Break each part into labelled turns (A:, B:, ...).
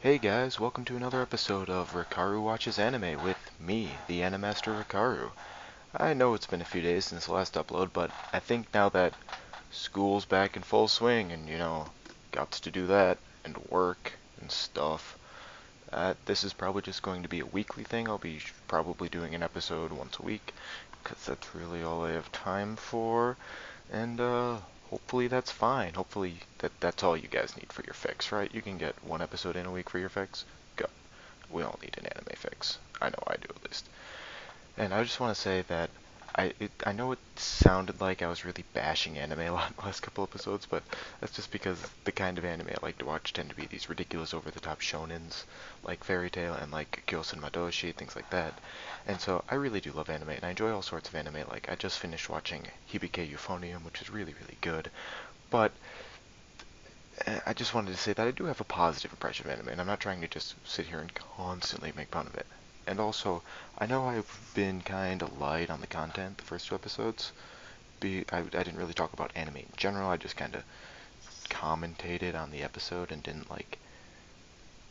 A: Hey guys, welcome to another episode of Rikaru Watches Anime with me, the Animaster Rikaru. I know it's been a few days since the last upload, but I think now that school's back in full swing and, got to do that and work and stuff, this is probably just going to be a weekly thing. I'll be probably doing an episode once a week, because that's really all I have time for, and hopefully that's fine. Hopefully that's all you guys need for your fix, right? You can get one episode in a week for your fix. Go. We all need an anime fix. I know I do at least. And I just want to say that I know it sounded like I was really bashing anime a lot in the last couple episodes, but that's just because the kind of anime I like to watch tend to be these ridiculous over-the-top shonens, like Fairy Tail and like Kyosen Madoshi, things like that. And so I really do love anime, and I enjoy all sorts of anime. Like I just finished watching Hibike Euphonium, which is really, really good. But I just wanted to say that I do have a positive impression of anime, and I'm not trying to just sit here and constantly make fun of it. And also, I know I've been kind of light on the content the first two episodes. I didn't really talk about anime in general. I just kind of commentated on the episode and didn't like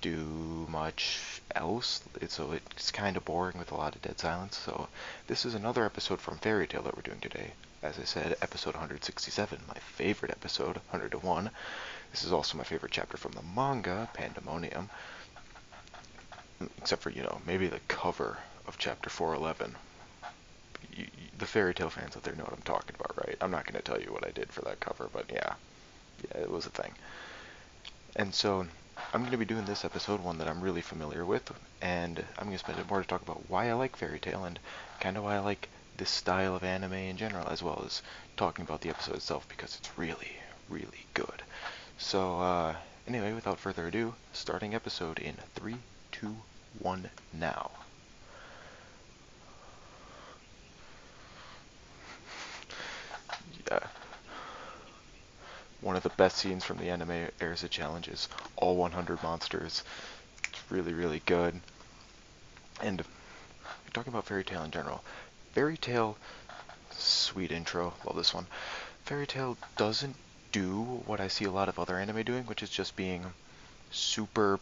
A: do much else. So it's kind of boring with a lot of dead silence. So this is another episode from Fairy Tail that we're doing today. As I said, episode 167, my favorite episode, 101. This is also my favorite chapter from the manga, Pandemonium. Except for, maybe the cover of chapter 411. The Fairy Tail fans out there know what I'm talking about, right? I'm not going to tell you what I did for that cover, but yeah, it was a thing. And so I'm going to be doing this episode, one that I'm really familiar with, and I'm going to spend it more to talk about why I like Fairy Tail and kind of why I like this style of anime in general, as well as talking about the episode itself, because it's really, really good. So, anyway, without further ado, starting episode in 3, 2, 1, now. Yeah, one of the best scenes from the anime Erza challenges, all 100 monsters. It's really, really good. And we're talking about Fairy Tail in general. Fairy Tail, sweet intro, love this one. Fairy Tail doesn't do what I see a lot of other anime doing, which is just being super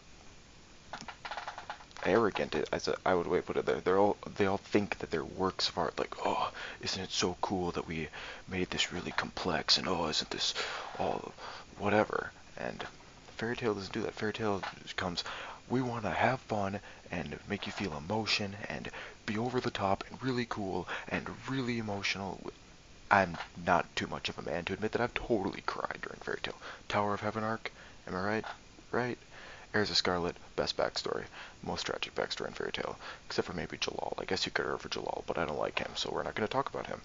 A: arrogant. I would put it there. They all think that they're works of art. Like, oh, isn't it so cool that we made this really complex? And oh, isn't this all whatever? And Fairy Tail doesn't do that. Fairy Tail comes. We want to have fun and make you feel emotion and be over the top and really cool and really emotional. I'm not too much of a man to admit that I've totally cried during Fairy Tail. Tower of Heaven arc, am I right? Right? Erza Scarlet, best backstory. Most tragic backstory in Fairy Tail. Except for maybe Jalal. I guess you could for Jalal, but I don't like him, so we're not going to talk about him.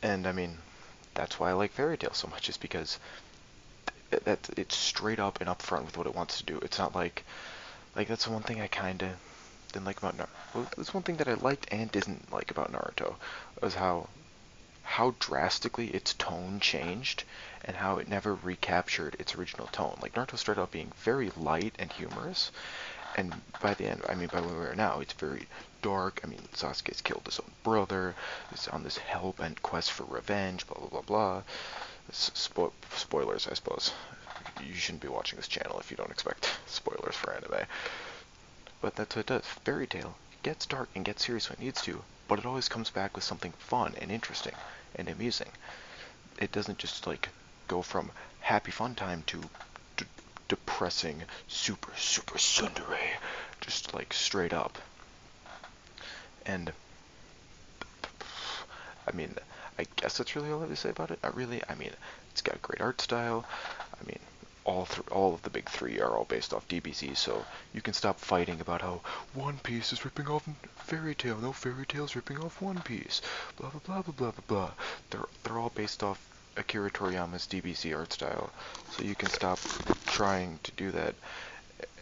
A: And I mean, that's why I like Fairy Tail so much, is because it's straight up and upfront with what it wants to do. It's not like that's the one thing I kind of didn't like about Naruto. Well, that's one thing that I liked and didn't like about Naruto, was how drastically its tone changed and how it never recaptured its original tone. Like, Naruto started out being very light and humorous, and by the end, I mean by where we are now, it's very dark. I mean, Sasuke's killed his own brother, is on this hell-bent quest for revenge, blah blah blah blah. Spoilers, I suppose. You shouldn't be watching this channel if you don't expect spoilers for anime. But that's what it does. Fairy Tail gets dark and gets serious when it needs to, but it always comes back with something fun and interesting and amusing. It doesn't just like go from happy fun time to depressing super super tsundere, just like straight up. And I mean, I guess that's really all I have to say about it. Not really. I mean, it's got a great art style. I mean, all of the big three are all based off DBZ, so you can stop fighting about how One Piece is ripping off Fairy Tail. No, Fairy Tail's ripping off One Piece. Blah blah blah blah blah blah blah. They're all based off Akira Toriyama's DBZ art style, so you can stop trying to do that.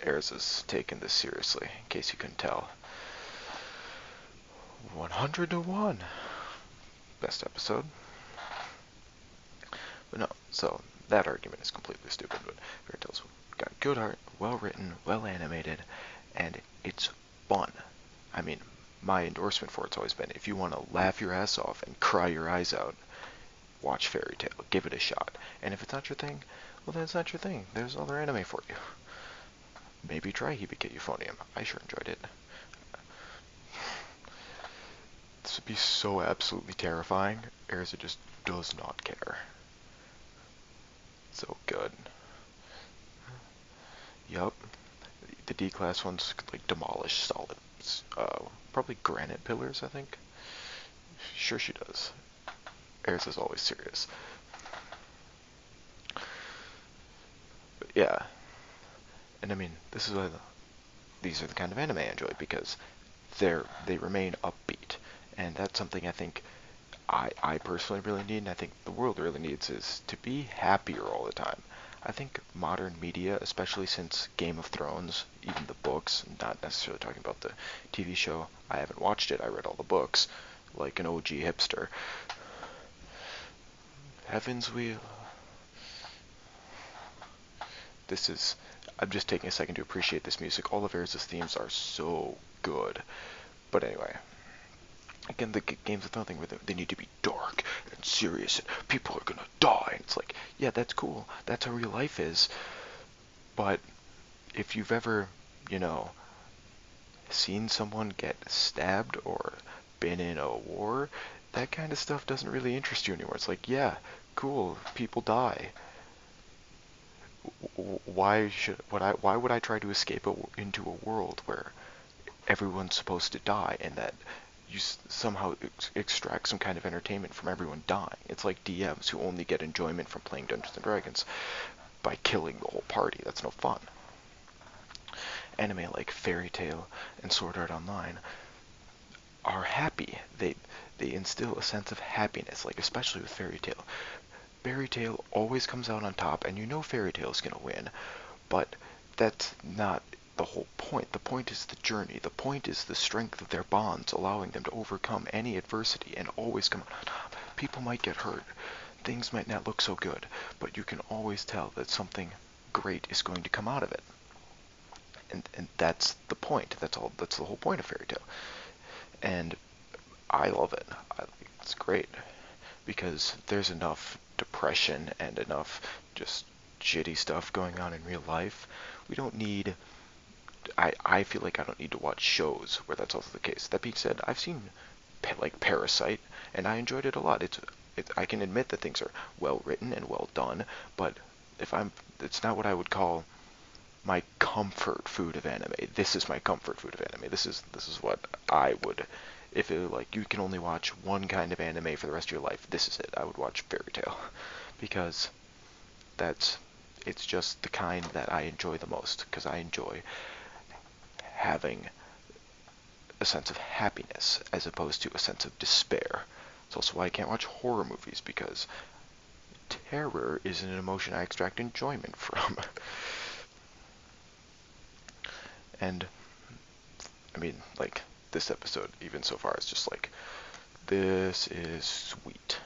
A: Erza's taking this seriously, in case you couldn't tell. 100 to 1. Best episode. But no, so that argument is completely stupid, but Fairy Tail's got good art, well written, well animated, and it's fun. I mean, my endorsement for it's always been, if you want to laugh your ass off and cry your eyes out, watch Fairy Tail. Give it a shot. And if it's not your thing, well then it's not your thing. There's other anime for you. maybe try Hibike Euphonium. I sure enjoyed it. This would be so absolutely terrifying. Erza just does not care. So good. Yup. The D-class ones could, like, demolish solid, probably granite pillars, I think. Sure she does. Erza's always serious. But yeah. And I mean, this is why these are the kind of anime I enjoy, because they remain upbeat. And that's something I think I personally really need, and I think the world really needs, is to be happier all the time. I think modern media, especially since Game of Thrones, even the books, not necessarily talking about the TV show, I haven't watched it, I read all the books, like an OG hipster. Heavens Wheel. This is, I'm just taking a second to appreciate this music. All of Erza's themes are so good. But anyway, again, the Games of Thrones thing, where they need to be dark and serious, and people are gonna die. And it's like, yeah, that's cool. That's how real life is. But if you've ever, you know, seen someone get stabbed or been in a war, that kind of stuff doesn't really interest you anymore. It's like, yeah, cool, people die. Why would I try to escape into a world where everyone's supposed to die, and that you somehow extract some kind of entertainment from everyone dying? It's like DMs who only get enjoyment from playing Dungeons and Dragons by killing the whole party. That's no fun. Anime like Fairy Tail and Sword Art Online are happy. They instill a sense of happiness, like especially with Fairy Tail. Fairy Tail always comes out on top, and you know Fairy Tail's gonna win, but that's not the whole point. The point is the journey. The point is the strength of their bonds, allowing them to overcome any adversity and always come out on top. People might get hurt. Things might not look so good, but you can always tell that something great is going to come out of it. And that's the point. That's the whole point of Fairy Tail. And I love it. It's great because there's enough depression and enough just shitty stuff going on in real life. We don't need. I feel like I don't need to watch shows where that's also the case. That being said, I've seen like Parasite, and I enjoyed it a lot. I can admit that things are well written and well done, but it's not what I would call my comfort food of anime. This is my comfort food of anime. This is what I would, if it were like you can only watch one kind of anime for the rest of your life, this is it. I would watch Fairy Tail because it's just the kind that I enjoy the most, because I enjoy having a sense of happiness as opposed to a sense of despair. It's also why I can't watch horror movies, because terror is an emotion I extract enjoyment from. And I mean, like, this episode, even so far, is just like, this is sweet.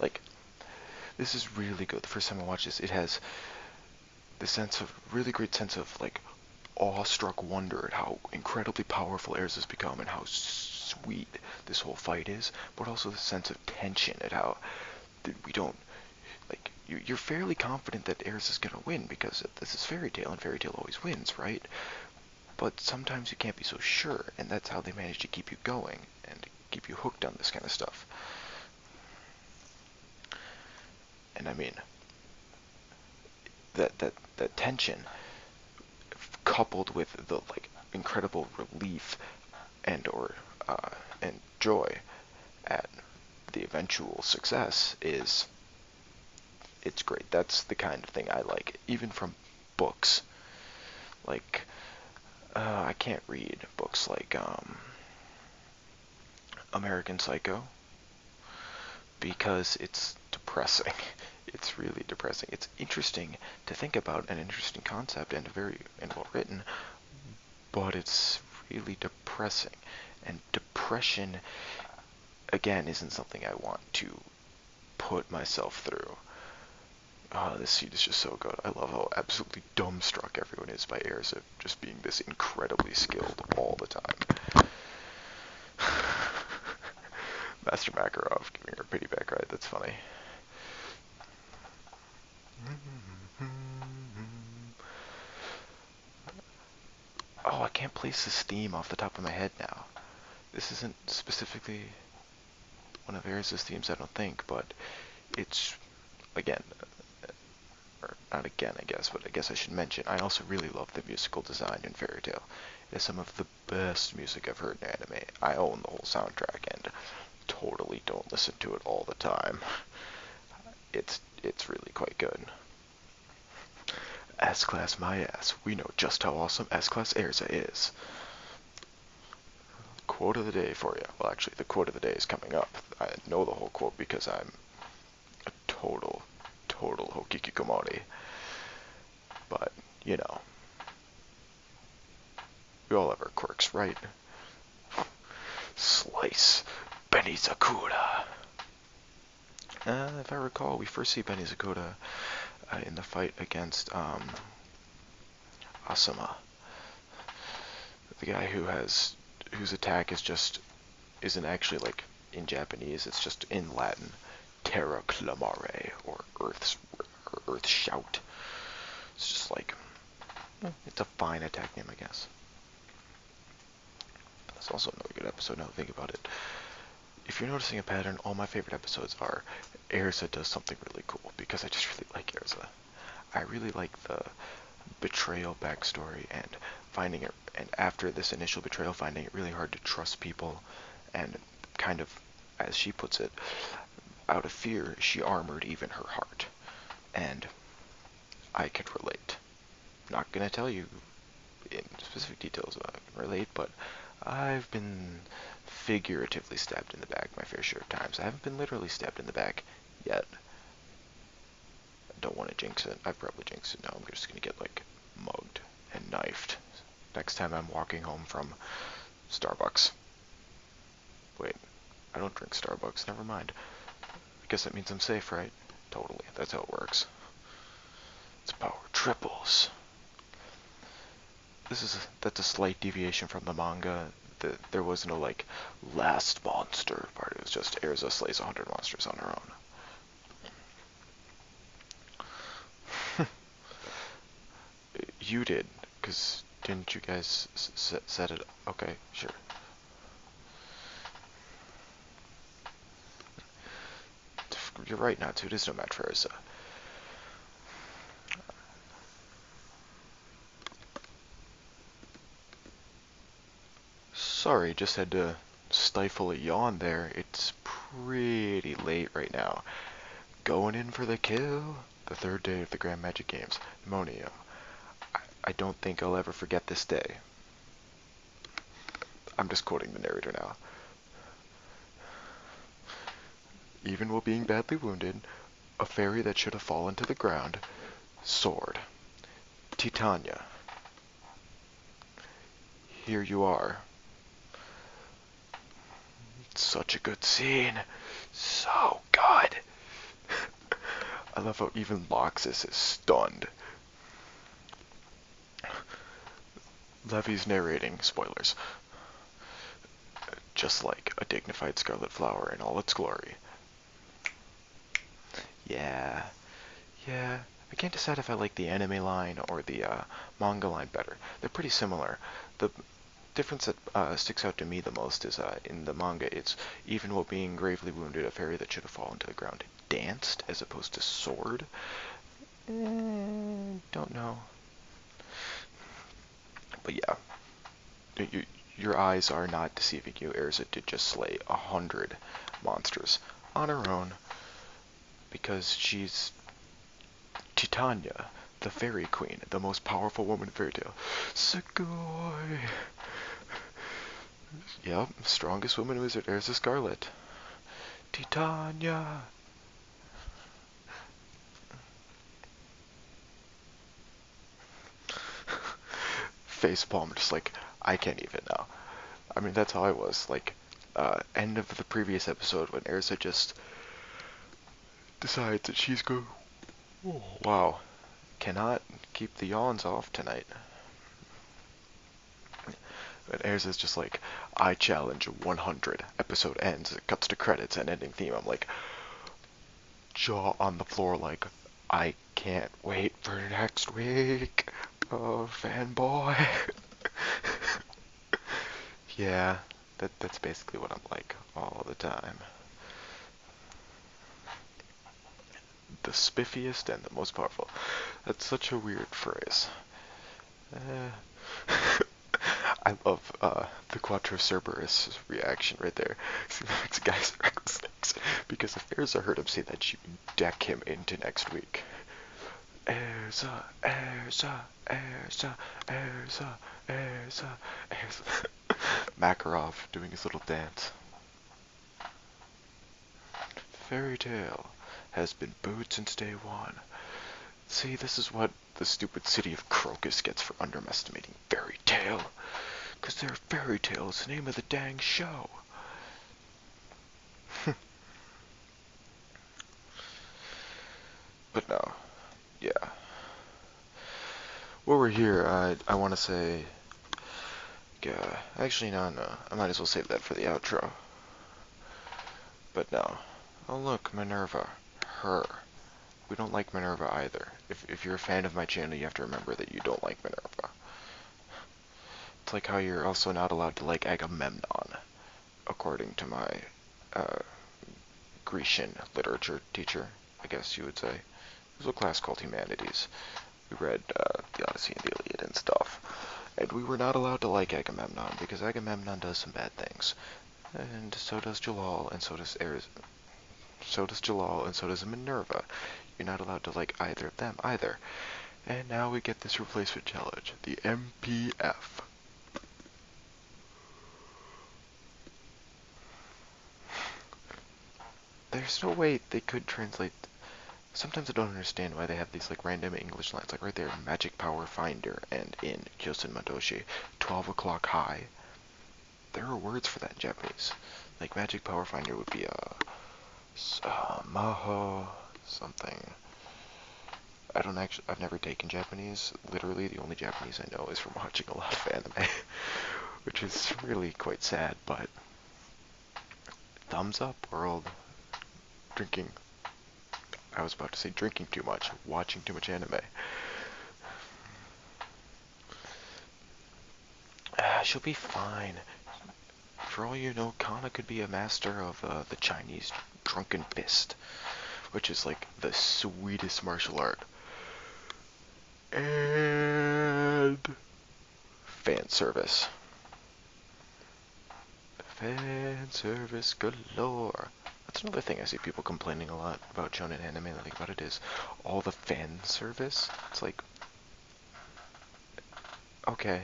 A: Like, this is really good. The first time I watched this, it has this really great sense of, like, awestruck wonder at how incredibly powerful Erza has become and how sweet this whole fight is, but also the sense of tension at how we don't, like, you're fairly confident that Erza's gonna win because this is Fairy Tail, and Fairy Tail always wins, right? But sometimes you can't be so sure, and that's how they manage to keep you going and keep you hooked on this kind of stuff. And I mean, that tension, coupled with the, like, incredible relief and joy at the eventual success, it's great. That's the kind of thing I like, even from books. Like, I can't read books like American Psycho because it's depressing. It's really depressing. It's interesting to think about, an interesting concept, and very well written, but it's really depressing. And depression, again, isn't something I want to put myself through. This scene is just so good. I love how absolutely dumbstruck everyone is by Erza just being this incredibly skilled all the time. Master Makarov giving her a pity back ride. That's funny. place this theme off the top of my head now. This isn't specifically one of Erza's themes, I don't think, but it's, again, or not again, I guess, but I guess I should mention, I also really love the musical design in Fairy Tail. It is some of the best music I've heard in anime. I own the whole soundtrack and totally don't listen to it all the time. It's really quite good. S-Class my ass. We know just how awesome S-Class Erza is. Quote of the day for you. Well, actually, the quote of the day is coming up. I know the whole quote because I'm a total Hokikikomori. But, you know, we all have our quirks, right? Slice Benizakura. If I recall, we first see Benizakura in the fight against Asuma, the guy whose attack isn't actually like in Japanese. It's just in Latin, Terra Clamare, or Earth Shout. It's just like it's a fine attack name, I guess. That's also another good episode. Now that I think about it. If you're noticing a pattern, all my favorite episodes are Erza does something really cool because I just really like Erza. I really like the betrayal backstory and finding it, and after this initial betrayal, finding it really hard to trust people, and kind of, as she puts it, out of fear, she armored even her heart. And I could relate. Not gonna tell you in specific details about I can relate, but I've been figuratively stabbed in the back my fair share of times. I haven't been literally stabbed in the back yet. I don't want to jinx it. I'd probably jinx it now. I'm just gonna get like mugged and knifed next time I'm walking home from Starbucks. Wait, I don't drink Starbucks. Never mind. I guess that means I'm safe, right? Totally. That's how it works. Its power triples. That's a slight deviation from the manga. There was no like last monster part. It was just Erza slays 100 monsters on her own. You did, because didn't you guys set it? Okay, sure. You're right, Natsu. It is no match for Erza. Sorry, just had to stifle a yawn there. It's pretty late right now. Going in for the kill. The third day of the Grand Magic Games. Monio. I don't think I'll ever forget this day. I'm just quoting the narrator now. Even while being badly wounded, a fairy that should have fallen to the ground soared. Titania. Here you are. Such a good scene. So good. I love how even Loxus is stunned. Levy's narrating, spoilers, just like a dignified scarlet flower in all its glory. Yeah. I can't decide if I like the anime line or the manga line better. They're pretty similar. The difference that sticks out to me the most is in the manga, it's even while being gravely wounded, a fairy that should have fallen to the ground danced as opposed to soared. Don't know. But yeah, your eyes are not deceiving you. Erza did just slay 100 monsters on her own because she's Titania, the fairy queen, the most powerful woman in Fairy Tail. Sugoi! Yep, strongest woman wizard, Erza Scarlet. Titania! Facepalm, just like, I can't even now. I mean, that's how I was. Like, end of the previous episode when Erza just decides that she's go. Oh, wow. Cannot keep the yawns off tonight. And Erza's just like, I challenge 100. Episode ends, it cuts to credits and ending theme. I'm like, jaw on the floor like, I can't wait for next week. Oh, fanboy. Yeah, that's basically what I'm like all the time. The spiffiest and the most powerful. That's such a weird phrase. Uh, I love the Quattro Cerberus reaction right there. These guys are reckless snakes. Because if Erza heard him say that, she would deck him into next week. Erza, Erza, Erza, Erza, Erza, Erza. Makarov doing his little dance. Fairy Tale has been booed since day one. See, this is what the stupid city of Crocus gets for underestimating Fairy Tale. Because their Fairy Tale is the name of the dang show. But no, yeah. While we're here, I want to say, actually no, I might as well save that for the outro. But no. Oh look, Minerva. Her. We don't like Minerva either. If you're a fan of my channel, you have to remember that you don't like Minerva. It's like how you're also not allowed to like Agamemnon, according to my uh, Grecian literature teacher, I guess you would say. It was a class called Humanities. We read the Odyssey and the Iliad and stuff. And we were not allowed to like Agamemnon, because Agamemnon does some bad things. And so does Jalal, and so does Jalal, and so does Minerva. You're not allowed to like either of them either. And now we get this replacement challenge, the MPF. There's no way they could translate. Sometimes I don't understand why they have these like random English lines, like right there, Magic Power Finder, and in Kyosen Matoshi, 12 o'clock high. There are words for that in Japanese. Like Magic Power Finder would be Maho something. I've never taken Japanese. Literally, the only Japanese I know is from watching a lot of anime, which is really quite sad, but thumbs up, world. Drinking. I was about to say drinking too much, watching too much anime. She'll be fine. For all you know, Kana could be a master of the Chinese drunken fist, which is like the sweetest martial art. And fan service. Fan service galore. That's another thing I see people complaining a lot about shonen anime. The thing about it is all the fan service. It's like, okay,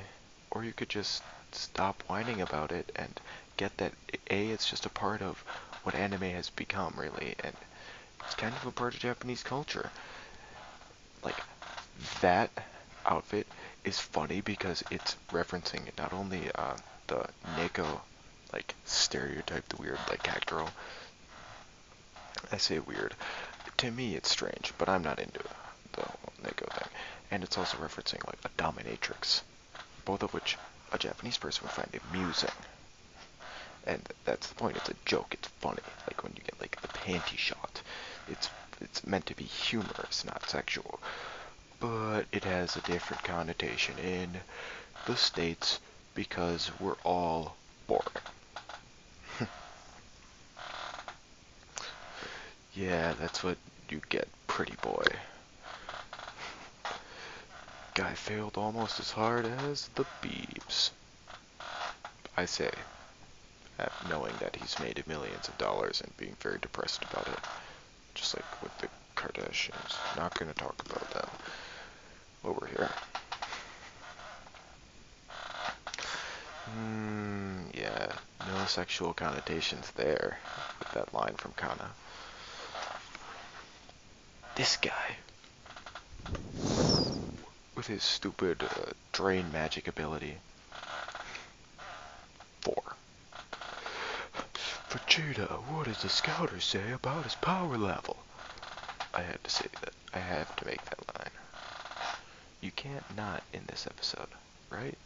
A: or you could just stop whining about it and get that it's just a part of what anime has become, really, and it's kind of a part of Japanese culture. Like, that outfit is funny because it's referencing not only the Neko, like, stereotype, the weird, like, cat girl. I say weird. To me, it's strange, but I'm not into the whole Neko thing. And it's also referencing, like, a dominatrix, both of which a Japanese person would find amusing. And that's the point. It's a joke. It's funny. Like when you get like the panty shot. It's meant to be humorous, not sexual. But it has a different connotation in the States because we're all boring. Yeah, that's what you get, pretty boy. Guy failed almost as hard as the Beebs. I say, knowing that he's made millions of dollars and being very depressed about it. Just like with the Kardashians. Not gonna talk about them over here. Yeah, no sexual connotations there with that line from Kana. This guy, with his stupid drain magic ability. 4. Vegeta, what does the scouter say about his power level? I had to say that. I have to make that line. You can't not in this episode, right?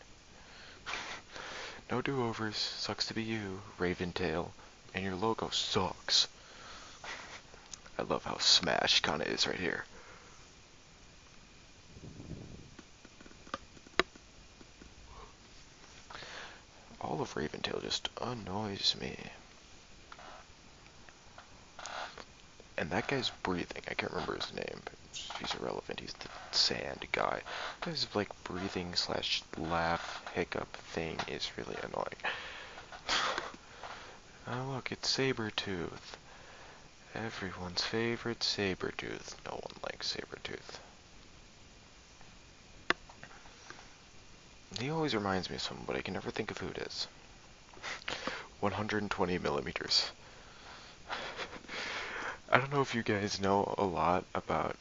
A: No do-overs. Sucks to be you, Raventail. And your logo sucks. I love how smashed Kana is right here. All of of Raventail just annoys me. And that guy's breathing. I can't remember his name, but he's irrelevant. He's the sand guy. His like breathing slash laugh hiccup thing is really annoying. Oh look, it's Sabretooth. Everyone's favorite Sabretooth. No one likes Sabretooth. He always reminds me of someone, but I can never think of who it is. 120 millimeters. I don't know if you guys know a lot about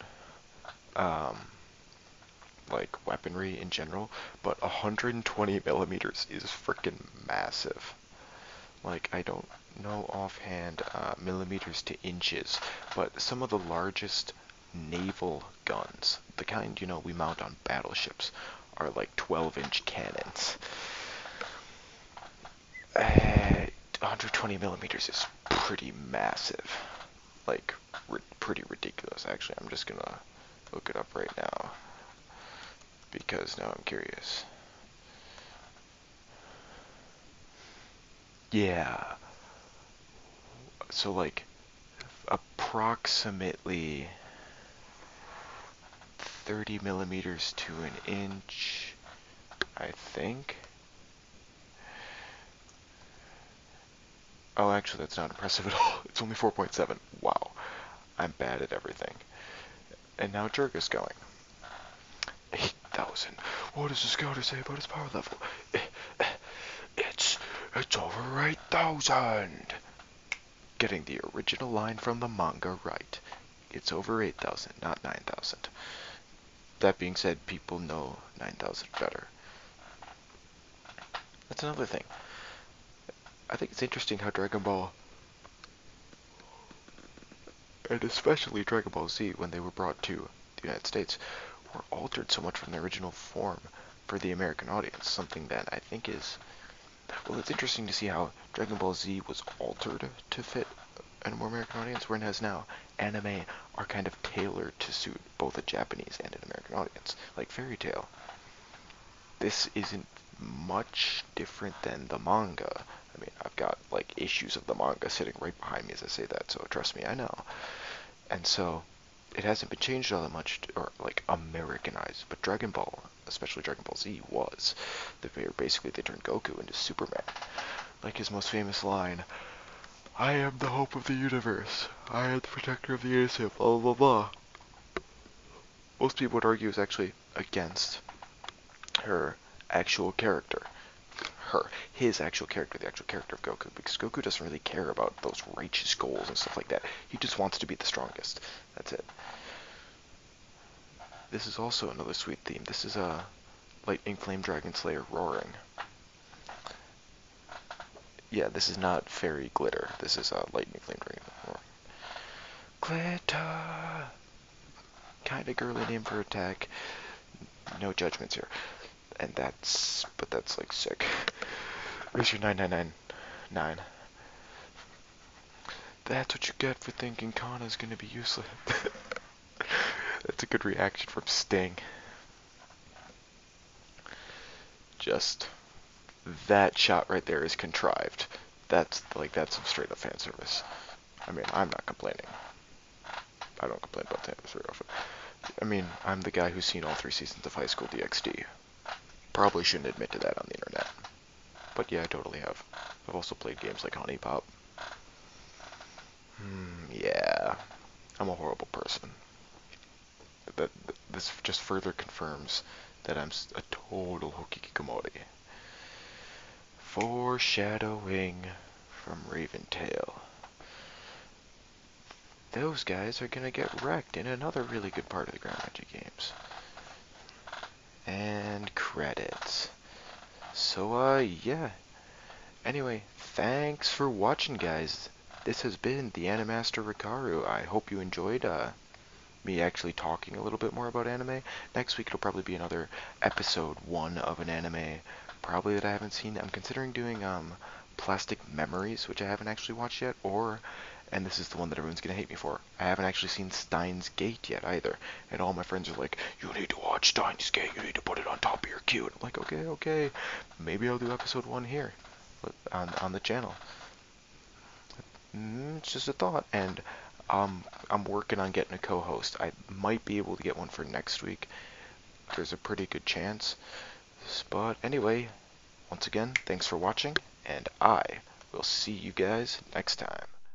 A: like weaponry in general, but 120 millimeters is freaking massive. Like, I don't know offhand millimeters to inches, but some of the largest naval guns, the kind, you know, we mount on battleships, are like 12-inch cannons. 120 millimeters is pretty massive. Like, pretty ridiculous, actually. I'm just gonna look it up right now, because now I'm curious. Yeah. So, like, approximately 30 millimeters to an inch, I think. Oh, actually, that's not impressive at all. It's only 4.7. Wow. I'm bad at everything. And now Jurga's going. 8,000. What does the scouter say about his power level? It's over 8,000. Getting the original line from the manga right. It's over 8,000, not 9,000. That being said, people know 9,000 better. That's another thing. I think it's interesting how Dragon Ball, and especially Dragon Ball Z, when they were brought to the United States, were altered so much from their original form for the American audience. Something that I think is, well, it's interesting to see how Dragon Ball Z was altered to fit a more American audience, whereas now anime are kind of tailored to suit both a Japanese and an American audience. Like Fairy Tail. This isn't much different than the manga. I mean, I've got like issues of the manga sitting right behind me as I say that, so trust me, I know. And so, it hasn't been changed all that much, or like Americanized, but Dragon Ball, especially Dragon Ball Z, was. Basically, they turned Goku into Superman. Like his most famous line, I am the hope of the universe. I am the protector of the innocent, blah blah blah. Most people would argue is actually against her actual character. His actual character, the actual character of Goku, because Goku doesn't really care about those righteous goals and stuff like that. He just wants to be the strongest. That's it. This is also another sweet theme. This is a Lightning Flame Dragon Slayer roaring. Yeah, this is not Fairy Glitter. This is a Lightning Flame Dragon roaring. Glitter! Kinda girly name for attack. No judgments here. And that's like sick. Where's your 9999? That's what you get for thinking Kana's gonna be useless. That's a good reaction from Sting. Just that shot right there is contrived. That's some straight up fan service. I mean, I'm not complaining. I don't complain about that very often. I mean, I'm the guy who's seen all 3 seasons of High School DxD. Probably shouldn't admit to that on the internet. But yeah, I totally have. I've also played games like Honey Pop. Yeah. I'm a horrible person. This just further confirms that I'm a total Hokikikomori. Foreshadowing from Raventail. Those guys are gonna get wrecked in another really good part of the Ground Magic games. And credits. So, yeah. Anyway, thanks for watching, guys. This has been the Animaster Rikaru. I hope you enjoyed, me actually talking a little bit more about anime. Next week it'll probably be another episode 1 of an anime, probably that I haven't seen. I'm considering doing, Plastic Memories, which I haven't actually watched yet, or, and this is the one that everyone's gonna hate me for, I haven't actually seen Steins Gate yet either. And all my friends are like, you need to watch Steins Gate, you need to put it on top of your queue. And I'm like, okay, maybe I'll do episode 1 here. on the channel. It's just a thought, and I'm working on getting a co-host. I might be able to get one for next week. There's a pretty good chance. But anyway, once again, thanks for watching, and I will see you guys next time.